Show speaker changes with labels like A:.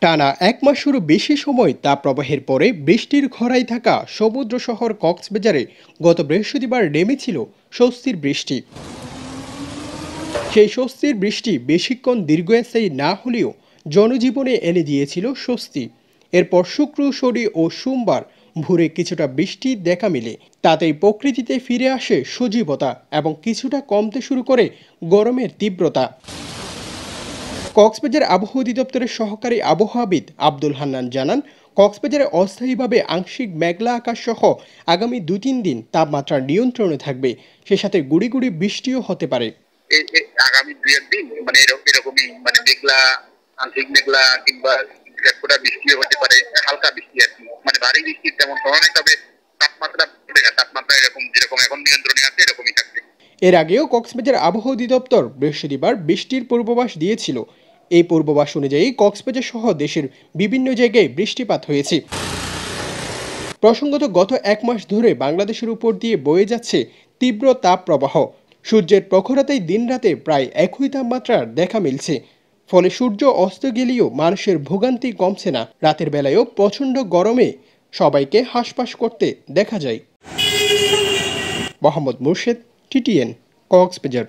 A: টানা এক মাসেরও বেশি সময় তাপপ্রবাহের পরে বৃষ্টির খরায় থাকা সমুদ্র শহর কক্সবাজারে গত বৃহস্পতিবার নেমেছিল স্বস্তির বৃষ্টি। সেই স্বস্তির বৃষ্টি বেশিক্ষণ দীর্ঘস্থায়ী না হলেও জনজীবনে এনে দিয়েছিল স্বস্তি। এরপর শুক্র, শনি ও সোমবার ভোরে কিছুটা বৃষ্টি দেখা মিলে, তাতেই প্রকৃতিতে ফিরে আসে সজীবতা এবং কিছুটা কমতে শুরু করে গরমের তীব্রতা। কক্সবাজার আবহাওয়া অধিদপ্তরের সহকারী আবহাওয়াবিদ আব্দুল হান্নান জানান, কক্সবাজারে অস্থায়ীভাবে আংশিক মেঘলা আকাশ সহ আগামী 2-3 দিন তাপমাত্রা নিয়ন্ত্রণে থাকবে। সে সাথে গুড়ি গুড়ি বৃষ্টিও হতে পারে।
B: আগামী 2-1 দিন এরকমই মেঘলা, আংশিক মেঘলা কিংবা একটা বৃষ্টি হতে পারে, হালকা বৃষ্টি আর কি, ভারী বৃষ্টির তেমন ধরনের, তবে তাপমাত্রা এরকম যেরকম এখন নিয়ন্ত্রণে আছে এরকমই থাকবে।
A: এর আগেও কক্সবাজার আবহাওয়া অধিদপ্তর বৃহস্পতিবার বৃষ্টির পূর্বাভাস দিয়েছিল। এই পূর্বাভাস অনুযায়ী কক্সবাজার সহ দেশের বিভিন্ন জায়গায় বৃষ্টিপাত হয়েছে। প্রসঙ্গত, গত 1 মাস ধরে বাংলাদেশের উপর দিয়ে বয়ে যাচ্ছে তীব্র তাপ প্রবাহ। সূর্যের প্রখরতায় দিনরাতে প্রায় একই তাপমাত্রার দেখা মিলছে। ফলে সূর্য অস্ত গেলেও মানুষের ভোগান্তি কমছে না। রাতের বেলায়ও প্রচণ্ড গরমে সবাইকে হাঁসফাঁস করতে দেখা যায়। মোহাম্মদ মুর্শেদ, TTN, কক্সবাজার।